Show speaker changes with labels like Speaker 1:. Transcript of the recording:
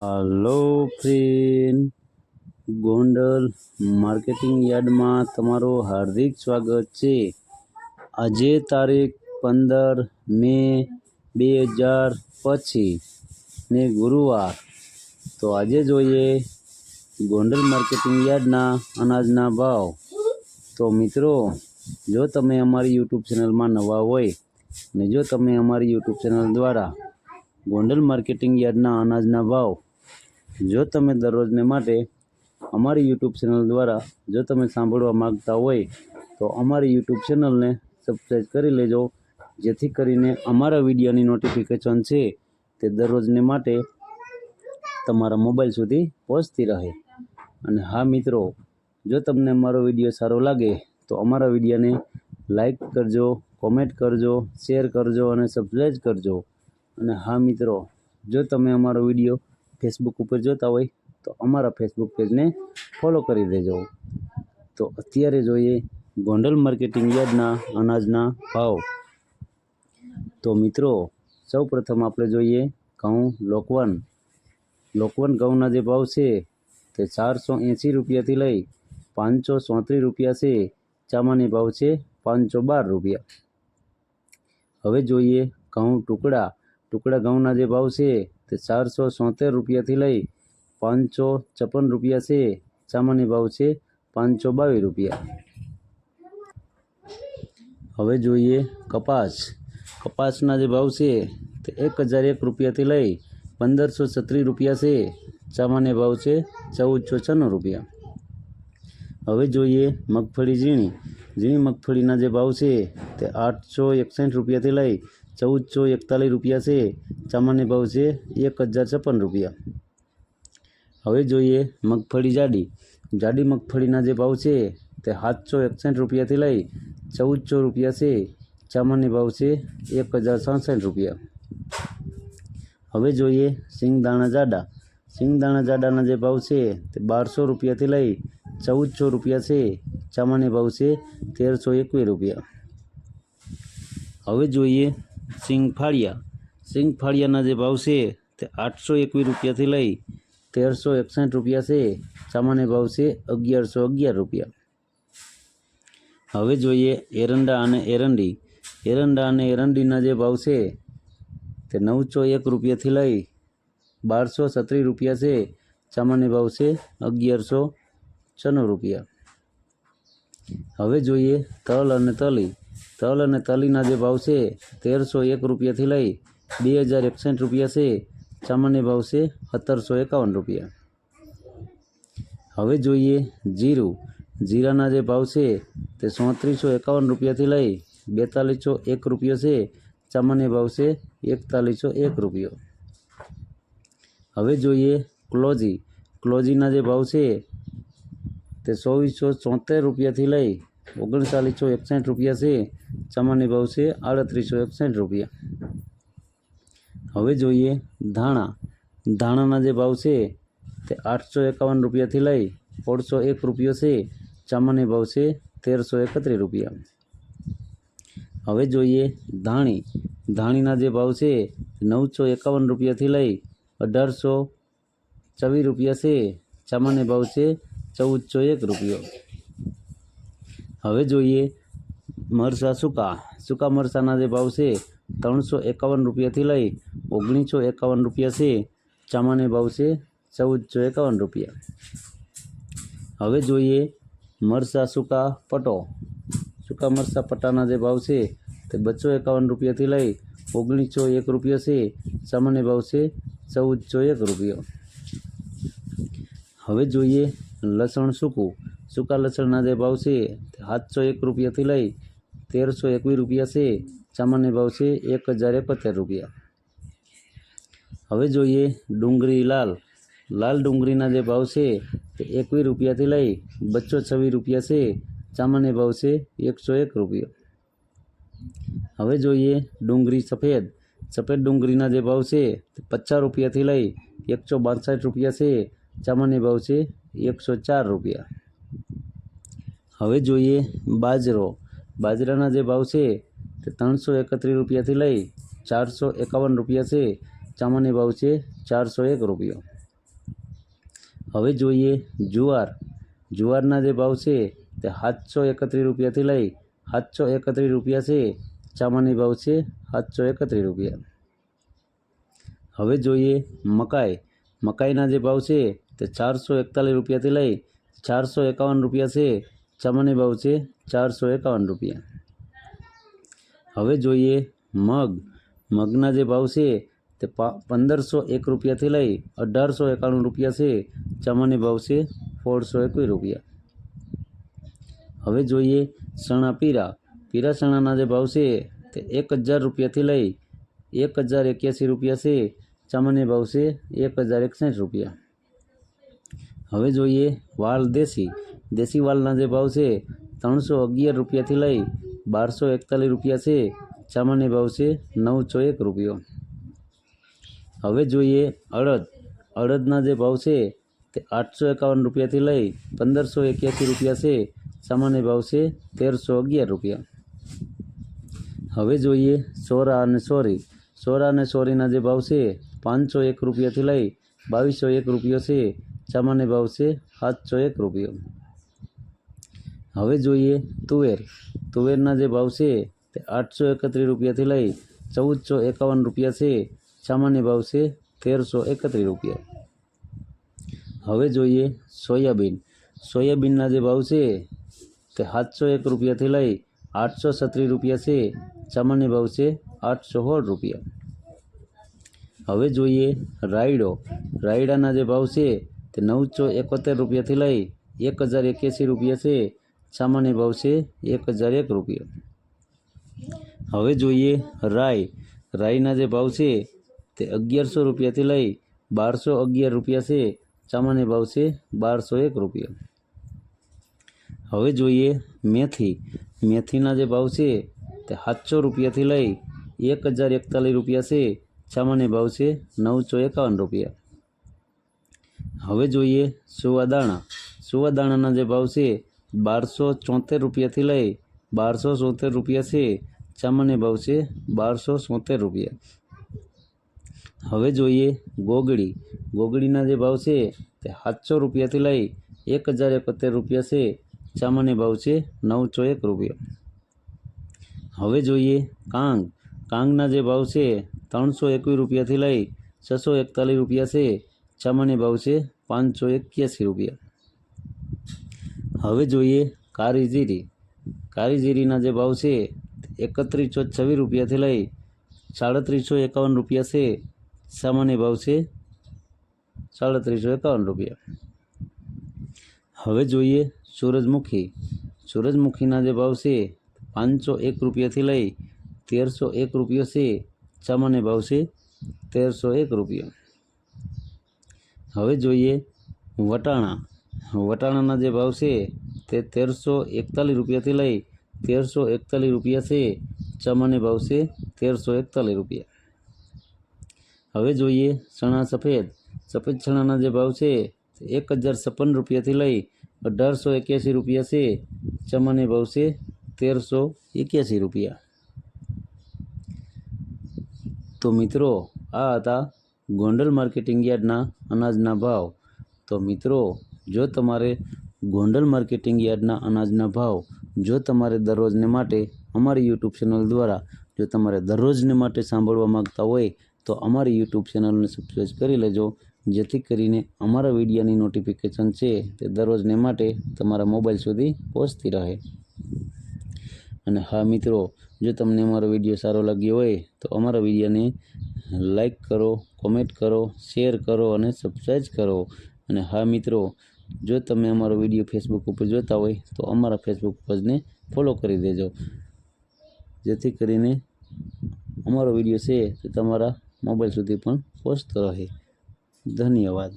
Speaker 1: Hello friend, Gondal marketing yard में तमारो हार्दिक स्वागत है। आज तारीख 15 मे 2025 ने गुरुवार। तो आज जोईए गोंडल मार्केटिंग यार्डना अनाजना भाव। तो मित्रों, जो तमे अमारी यूट्यूब चेनल में नवा होय ने जो तमे अमारी यूट्यूब चेनल द्वारा गोंडल मार्केटिंग यार्डना अनाजना भाव जो तमे दररोजने माटे अमारी यूट्यूब चेनल द्वारा जो तमे सांभळवा मांगता होय तो अमारी यूट्यूब चेनल ने सब्सक्राइब करी लेजो, जेथी करीने अमारा विडियोनी नोटिफिकेशन छे ते दररोजने माटे तमारा मोबाइल सुधी पहोंचती रहे। अने हाँ मित्रों, जो तमने अमारो विडियो सारो लागे तो अमारा विडियोने लाइक करजो, कॉमेंट करजो, शेर करजो अने सब्सक्राइब करजो। अने हाँ मित्रों, जो तमे अमारो विडियो फेसबुक पर जोता होय तो अमारा फेसबुक पेज ने फॉलो करी देजो। तो अत्यारे जोईए गोंडल मार्केटिंग यार्डना अनाजना भाव। तो मित्रों, सौ प्रथम आपणे जोईए घऊं लोकवन घऊना जे भाव छे ते 480 रुपया थी लई 534 रुपया से चामानी भाव छे 512 रुपया। हवे जोईए घऊं टुकड़ा घऊना जे भाव छे ते 476 रुपया थी लई 556 रुपया से सामान्य भाव छे 522 रुपया। हवे जोईए कपासना जे भाव छे ते 1001 रुपया थी लई 1536 रुपया से सामान्य भाव छे 1496 रुपया। हवे जोईए मगफળી झीणी मगफळीना जे भाव छे ते 861 रुपया थी लई 1441 रुपया से सामान्य भाव छे 1056 रुपया। हवे जोईए मगफળી जाडी मगफळीना जे भाव छे ते 761 रुपया थी लई 1400 रुपया से सामान्य भाव छे 1066 रुपया। हवे जोईए सिंगदाणा जाडाना जे भाव छे ते 1200 रुपया थी लई 1400 रुपया से सामान्य भाव छे 1321 रुपया। हवे जोईए सिंगफाड़ियाना जे भाव छे ते 821 रुपया थी लई 1361 रुपया से सामान्य भाव छे 1111 रुपया। हवे जोईए एरंडा अने एरंडीना जे भाव छे ते 901 रुपया थी लई 1237 रुपया से सामान्य भाव छे 1196 रुपया। हवे जोईए तल अने तलीना जे भाव छे 1301 रुपया थी लई 2061 रुपया से सामान्य भाव छे 1751 रुपया। हवे जोईए जीराना जे भाव छे ते 3751 रुपया थी लई 4201 रुपया से सामान्य भाव छे 4101 रुपया। हवे जोईए क्लोजीना जे भाव छे ते 2474 रुपया थी लई 3961 रुपया से सामान्य भाव छे 3861 रुपया। हवे जोईए धाणाना जे भाव छे ते 851 रुपया थी लई 1601 रुपया से सामान्य भाव छे 1331 रुपया। हवे जोईए धाणीना जे भाव छे 951 रुपया थी लई 1824 रुपया से सामान्य भाव छे 1401 रुपया। हवे जोईए मरचा सूका मरचाना जे भाव छे 351 रुपया थी लई 1951 रुपया से सामान्य भाव छे 1451 रुपया। हवे जोईए मरचा सूका मरचा पट्टाना जे भाव छे ते 251 रुपया थी लई 1901 रुपया से सामान्य भाव छे 1401 रुपया। हवे जोईए लसण सूका लसणना जे भाव छे 701 रुपया थी लई 1321 रुपया से सामान्य भाव छे 1071 रुपया। हवे जोईए डूंगरी लाल डूंगरीना जे भाव छे 21 रुपया थी लई 226 रुपया से सामान्य भाव छे 101 रुपया। हवे जोईए डूंगरी सफेद डूंगरीना जे भाव छे 50 रुपया थी लई 162 रुपया से सामान्य भाव छे 104 रुपया। हवे जोईए बाજરાના જે ભાવ છે તે 331 રૂપિયા થી લઈ 451 રૂપિયા છે. સામાન્ય ભાવ છે 401 રૂપિયા। હવે જોઈએ જુવાર. જુવારના જે ભાવ છે તે 731 રૂપિયાથી લઈ 731 રૂપિયા છે. સામાન્ય ભાવ છે 731 રૂપિયા. હવે જોઈએ મકાઈ. મકાઈના જે ભાવ છે તે 441 રૂપિયાથી લઈ 451 રૂપિયા છે. સામાન્ય ભાવ છે 451 રૂપિયા. હવે જોઈએ મગ. મગના જે ભાવ છે તે 1501 રૂપિયાથી લઈ 1891 રૂપિયા છે. સામાન્ય ભાવ છે 1621 રૂપિયા. હવે જોઈએ ચણા પીરા. પીરા ચણાના જે ભાવ છે તે 1000 રૂપિયાથી લઈ 1081 રૂપિયા છે. સામાન્ય ભાવ છે 1061 રૂપિયા. હવે જોઈએ વાલ દેશી. દેશી વાલના જે ભાવ છે 311 રૂપિયાથી લઈ 1241 રૂપિયા છે. સામાન્ય ભાવ છે 901 રૂપિયો. હવે જોઈએ અડદ. અડદના જે ભાવ છે તે 851 રૂપિયાથી લઈ 1581 રૂપિયા છે. સામાન્ય ભાવ છે 1311 રૂપિયા. હવે જોઈએ સોરા અને સોરી. સોરા અને સોરીના જે ભાવ છે 501 રૂપિયાથી લઈ 2201 રૂપિયો છે. સામાન્ય ભાવ છે 701 રૂપિયો. હવે જોઈએ તુવેર. તુવેરના જે ભાવ છે તે 831 રૂપિયાથી લઈ 1451 રૂપિયા છે. સામાન્ય ભાવ છે 1331 રૂપિયા. હવે જોઈએ સોયાબીન. સોયાબીનના જે ભાવ છે તે 701 રૂપિયાથી લઈ 836 રૂપિયા છે. સામાન્ય ભાવ છે 816 રૂપિયા. હવે જોઈએ રાયડો. રાયડાના જે ભાવ છે તે 971 રૂપિયાથી લઈ 1081 રૂપિયા છે. સામાન્ય ભાવ છે 1001 રૂપિયા. હવે જોઈએ રાઈ. રાઈના જે ભાવ છે તે 1100 રૂપિયાથી લઈ 1211 રૂપિયા છે. સામાન્ય ભાવ છે 1201 રૂપિયા. હવે જોઈએ મેથી. મેથીના જે ભાવ છે તે 700 રૂપિયાથી લઈ 1041 રૂપિયા છે. સામાન્ય ભાવ છે 951 રૂપિયા. હવે જોઈએ સુવાદાણા. સુવાદાણાના જે ભાવ છે 1274 રૂપિયાથી લઈ 1273 રૂપિયા છે. સામાન્ય ભાવ છે 1273 રૂપિયા. હવે જોઈએ ગોગડી. ગોગડીના જે ભાવ છે તે 700 રૂપિયાથી લઈ 1071 રૂપિયા છે. સામાન્ય ભાવ છે 901 રૂપિયા. હવે જોઈએ કાંગ. કાંગના જે ભાવ છે 321 રૂપિયાથી લઈ 641 રૂપિયા છે. સામાન્ય ભાવ છે 581 રૂપિયા. હવે જોઈએ કાળી જીરી. કાળી જીરીના જે ભાવ છે 3126 રૂપિયાથી લઈ 3751 રૂપિયા છે. સામાન્ય ભાવ છે 3751 રૂપિયા. હવે જોઈએ સૂરજમુખી. સૂરજમુખીના જે ભાવ છે 501 રૂપિયાથી લઈ 1301 રૂપિયો છે. સામાન્ય ભાવ છે 1301 રૂપિયા. હવે જોઈએ વટાણા. વટાણાના જે ભાવ છે તે 1341 રૂપિયાથી લઈ 1341 રૂપિયા છે. સામાન્ય ભાવ છે 1341 રૂપિયા. હવે જોઈએ ચણા સફેદ. સફેદ ચણાના જે ભાવ છે 1056 રૂપિયાથી લઈ 1881 રૂપિયા છે. સામાન્ય ભાવ છે 1381 રૂપિયા. તો મિત્રો આ હતા ગોંડલ માર્કેટિંગ યાર્ડના અનાજના ભાવ. તો મિત્રો જો તમારે ગોંડલ માર્કેટિંગ યાર્ડના અનાજના ભાવ જો તમારે દરરોજને માટે અમારી યુટ્યુબ ચેનલ દ્વારા જો તમારે દરરોજને માટે સાંભળવા માગતા હોય તો અમારી યુટ્યુબ ચેનલને સબસ્ક્રાઈબ કરી લેજો, જેથી કરીને અમારા વિડીયોની નોટિફિકેશન છે તે દરરોજને માટે તમારા મોબાઈલ સુધી પહોંચતી રહે. અને હા મિત્રો, જો તમને અમારો વિડીયો સારો લાગ્યો હોય તો અમારા વિડીયોને લાઈક કરો, કોમેન્ટ કરો, શેર કરો અને સબસ્ક્રાઈબ કરો. અને હા મિત્રો, જો તમે અમારો વિડીયો ફેસબુક ઉપર જોતા હોય તો અમારા ફેસબુક પેજને ફોલો કરી દેજો, જેથી કરીને અમારો વિડીયો છે તે તમારા મોબાઈલ સુધી પણ પહોંચતો રહે. ધન્યવાદ.